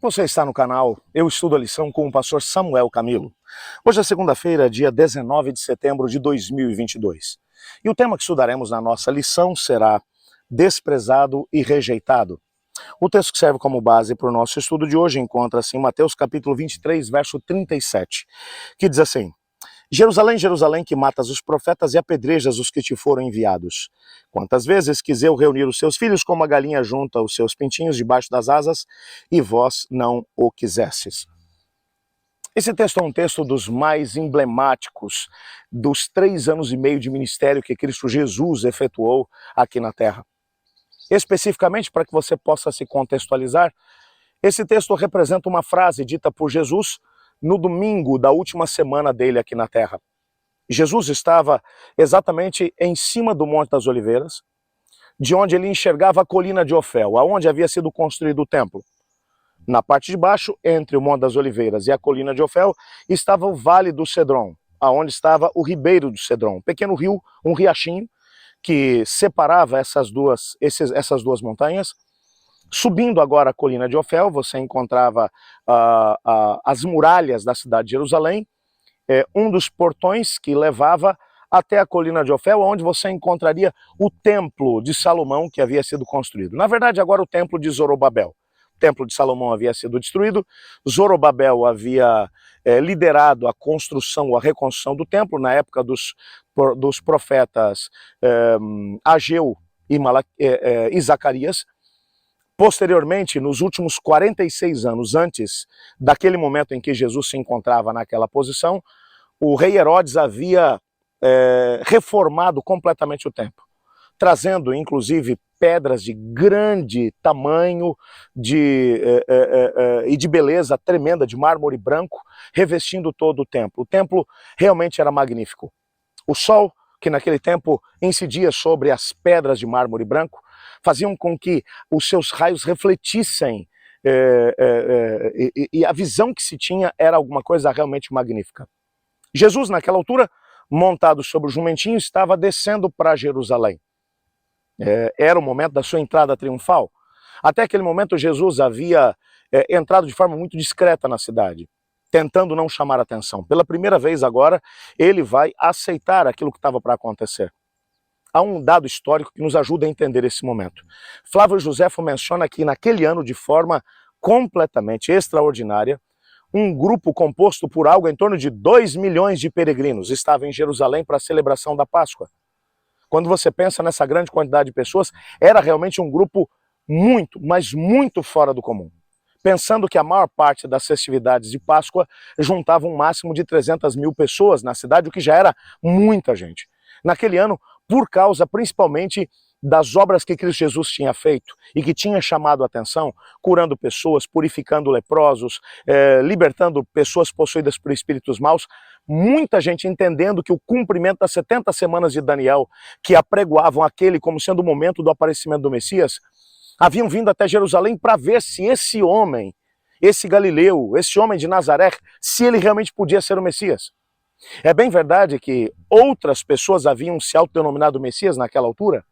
Você está no canal Eu Estudo a Lição com o pastor Samuel Camilo. Hoje é segunda-feira, dia 19 de setembro de 2022. E o tema que estudaremos na nossa lição será desprezado e rejeitado. O texto que serve como base para o nosso estudo de hoje encontra-se em Mateus capítulo 23, verso 37, que diz assim: Jerusalém, Jerusalém, que matas os profetas e apedrejas os que te foram enviados. Quantas vezes quis eu reunir os seus filhos como a galinha junta os seus pintinhos debaixo das asas, e vós não o quisestes. Esse texto é um texto dos mais emblemáticos dos 3 anos e meio de ministério que Cristo Jesus efetuou aqui na Terra. Especificamente, para que você possa se contextualizar, esse texto representa uma frase dita por Jesus no domingo da última semana dele aqui na Terra. Jesus estava exatamente em cima do Monte das Oliveiras, de onde ele enxergava a colina de Ofel, aonde havia sido construído o templo. Na parte de baixo, entre o Monte das Oliveiras e a colina de Ofel, estava o Vale do Cedron, aonde estava o Ribeiro do Cedron, um pequeno rio, um riachinho, que separava essas duas montanhas. Subindo agora a colina de Ofel, você encontrava as muralhas da cidade de Jerusalém, um dos portões que levava até a colina de Ofel, onde você encontraria o templo de Salomão que havia sido construído. Na verdade, agora o templo de Zorobabel. O templo de Salomão havia sido destruído, Zorobabel havia liderado a construção, a reconstrução do templo na época dos profetas Ageu e Zacarias. Posteriormente, nos últimos 46 anos antes daquele momento em que Jesus se encontrava naquela posição, o rei Herodes havia reformado completamente o templo, trazendo inclusive pedras de grande tamanho e de beleza tremenda, de mármore branco, revestindo todo o templo. O templo realmente era magnífico. O sol, que naquele tempo incidia sobre as pedras de mármore branco, faziam com que os seus raios refletissem e a visão que se tinha era alguma coisa realmente magnífica. Jesus, naquela altura, montado sobre o jumentinho, estava descendo para Jerusalém. Era o momento da sua entrada triunfal. Até aquele momento, Jesus havia entrado de forma muito discreta na cidade, tentando não chamar atenção. Pela primeira vez agora, ele vai aceitar aquilo que estava para acontecer. Há um dado histórico que nos ajuda a entender esse momento. Flávio Josefo menciona que naquele ano, de forma completamente extraordinária, um grupo composto por algo em torno de 2 milhões de peregrinos estava em Jerusalém para a celebração da Páscoa. Quando você pensa nessa grande quantidade de pessoas, era realmente um grupo muito, mas muito fora do comum. Pensando que a maior parte das festividades de Páscoa juntava um máximo de 300 mil pessoas na cidade, o que já era muita gente. Naquele ano, por causa principalmente das obras que Cristo Jesus tinha feito e que tinha chamado a atenção, curando pessoas, purificando leprosos, libertando pessoas possuídas por espíritos maus, muita gente entendendo que o cumprimento das 70 semanas de Daniel, que apregoavam aquele como sendo o momento do aparecimento do Messias, haviam vindo até Jerusalém para ver se esse homem, esse Galileu, esse homem de Nazaré, se ele realmente podia ser o Messias. É bem verdade que outras pessoas haviam se autodenominado Messias naquela altura.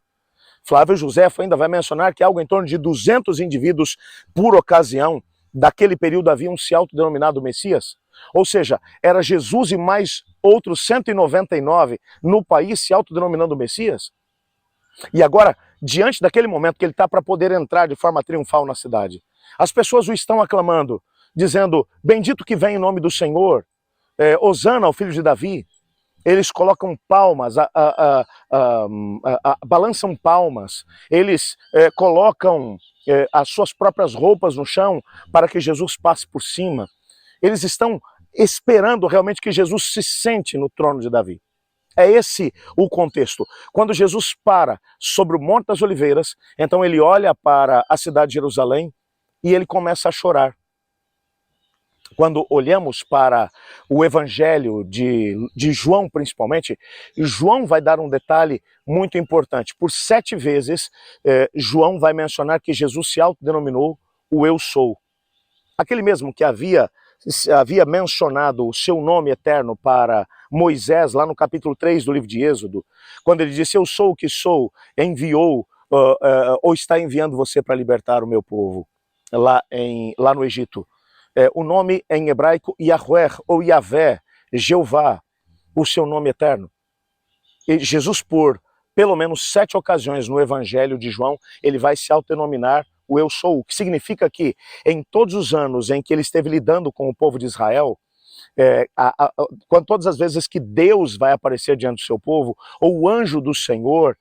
Flávio Josefo ainda vai mencionar que algo em torno de 200 indivíduos por ocasião daquele período haviam se autodenominado Messias. Ou seja, era Jesus e mais outros 199 no país se autodenominando Messias. E agora, diante daquele momento que ele está para poder entrar de forma triunfal na cidade, as pessoas o estão aclamando, dizendo: bendito que vem em nome do Senhor, Hosana ao filho de Davi. Eles colocam palmas, balançam palmas, eles colocam as suas próprias roupas no chão para que Jesus passe por cima. Eles estão esperando realmente que Jesus se sente no trono de Davi. É esse o contexto. Quando Jesus para sobre o Monte das Oliveiras, então ele olha para a cidade de Jerusalém e ele começa a chorar. Quando olhamos para o Evangelho de João, principalmente, João vai dar um detalhe muito importante. Por 7 vezes, João vai mencionar que Jesus se autodenominou o Eu Sou. Aquele mesmo que havia mencionado o seu nome eterno para Moisés, lá no capítulo 3 do livro de Êxodo, quando ele disse: eu sou o que sou, enviou ou está enviando você para libertar o meu povo. lá no Egito. O nome em hebraico Yahweh ou Yahvé, Jeová, o seu nome eterno. E Jesus, por pelo menos 7 ocasiões no Evangelho de João, ele vai se autodenominar o Eu Sou, o que significa que em todos os anos em que ele esteve lidando com o povo de Israel, todas as vezes que Deus vai aparecer diante do seu povo, ou o anjo do Senhor,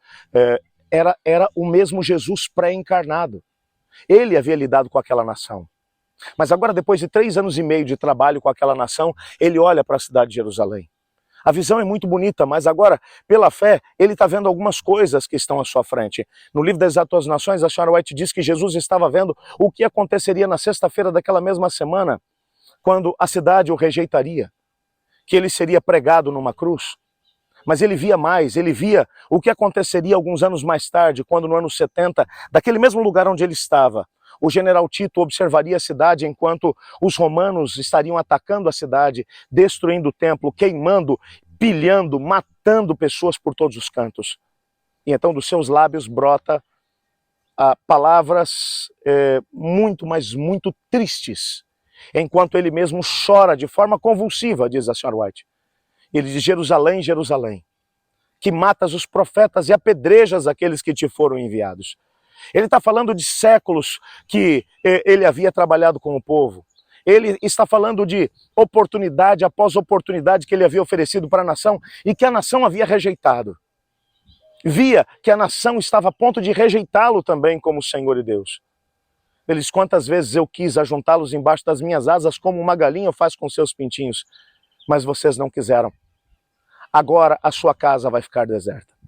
era o mesmo Jesus pré-encarnado. Ele havia lidado com aquela nação. Mas agora, depois de 3 anos e meio de trabalho com aquela nação, ele olha para a cidade de Jerusalém. A visão é muito bonita, mas agora, pela fé, ele está vendo algumas coisas que estão à sua frente. No livro das Atuais Nações, a senhora White diz que Jesus estava vendo o que aconteceria na sexta-feira daquela mesma semana, quando a cidade o rejeitaria, que ele seria pregado numa cruz. Mas ele via mais, ele via o que aconteceria alguns anos mais tarde, quando no ano 70, daquele mesmo lugar onde ele estava, o general Tito observaria a cidade enquanto os romanos estariam atacando a cidade, destruindo o templo, queimando, pilhando, matando pessoas por todos os cantos. E então dos seus lábios brota palavras muito, mas muito tristes, enquanto ele mesmo chora de forma convulsiva, diz a senhora White. Ele diz: Jerusalém, Jerusalém, que matas os profetas e apedrejas aqueles que te foram enviados. Ele está falando de séculos que ele havia trabalhado com o povo. Ele está falando de oportunidade após oportunidade que ele havia oferecido para a nação e que a nação havia rejeitado. Via que a nação estava a ponto de rejeitá-lo também como Senhor e Deus. Ele diz: quantas vezes eu quis ajuntá-los embaixo das minhas asas como uma galinha faz com seus pintinhos, mas vocês não quiseram. Agora a sua casa vai ficar deserta.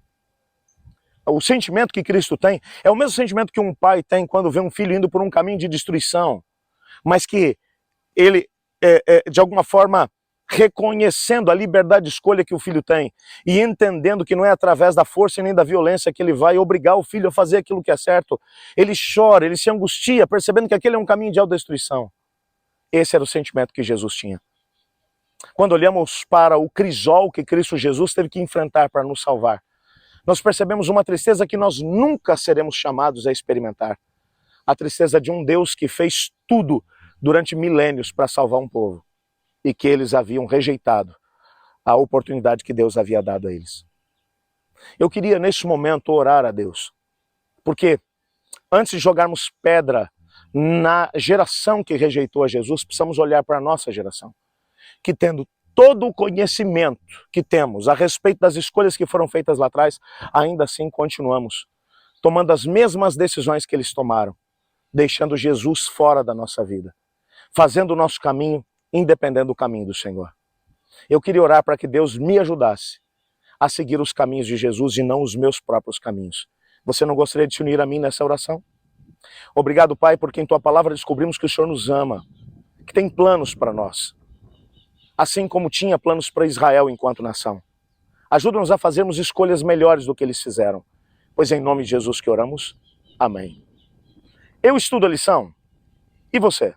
O sentimento que Cristo tem é o mesmo sentimento que um pai tem quando vê um filho indo por um caminho de destruição, mas que ele, de alguma forma, reconhecendo a liberdade de escolha que o filho tem e entendendo que não é através da força e nem da violência que ele vai obrigar o filho a fazer aquilo que é certo, ele chora, ele se angustia, percebendo que aquele é um caminho de autodestruição. Esse era o sentimento que Jesus tinha. Quando olhamos para o crisol que Cristo Jesus teve que enfrentar para nos salvar, nós percebemos uma tristeza que nós nunca seremos chamados a experimentar. A tristeza de um Deus que fez tudo durante milênios para salvar um povo e que eles haviam rejeitado a oportunidade que Deus havia dado a eles. Eu queria nesse momento orar a Deus, porque antes de jogarmos pedra na geração que rejeitou a Jesus, precisamos olhar para a nossa geração, que tendo todo o conhecimento que temos a respeito das escolhas que foram feitas lá atrás, ainda assim continuamos tomando as mesmas decisões que eles tomaram, deixando Jesus fora da nossa vida, fazendo o nosso caminho independente do caminho do Senhor. Eu queria orar para que Deus me ajudasse a seguir os caminhos de Jesus e não os meus próprios caminhos. Você não gostaria de se unir a mim nessa oração? Obrigado, Pai, porque em Tua palavra descobrimos que o Senhor nos ama, que tem planos para nós, assim como tinha planos para Israel enquanto nação. Ajuda-nos a fazermos escolhas melhores do que eles fizeram, pois é em nome de Jesus que oramos. Amém. Eu estudo a lição. E você?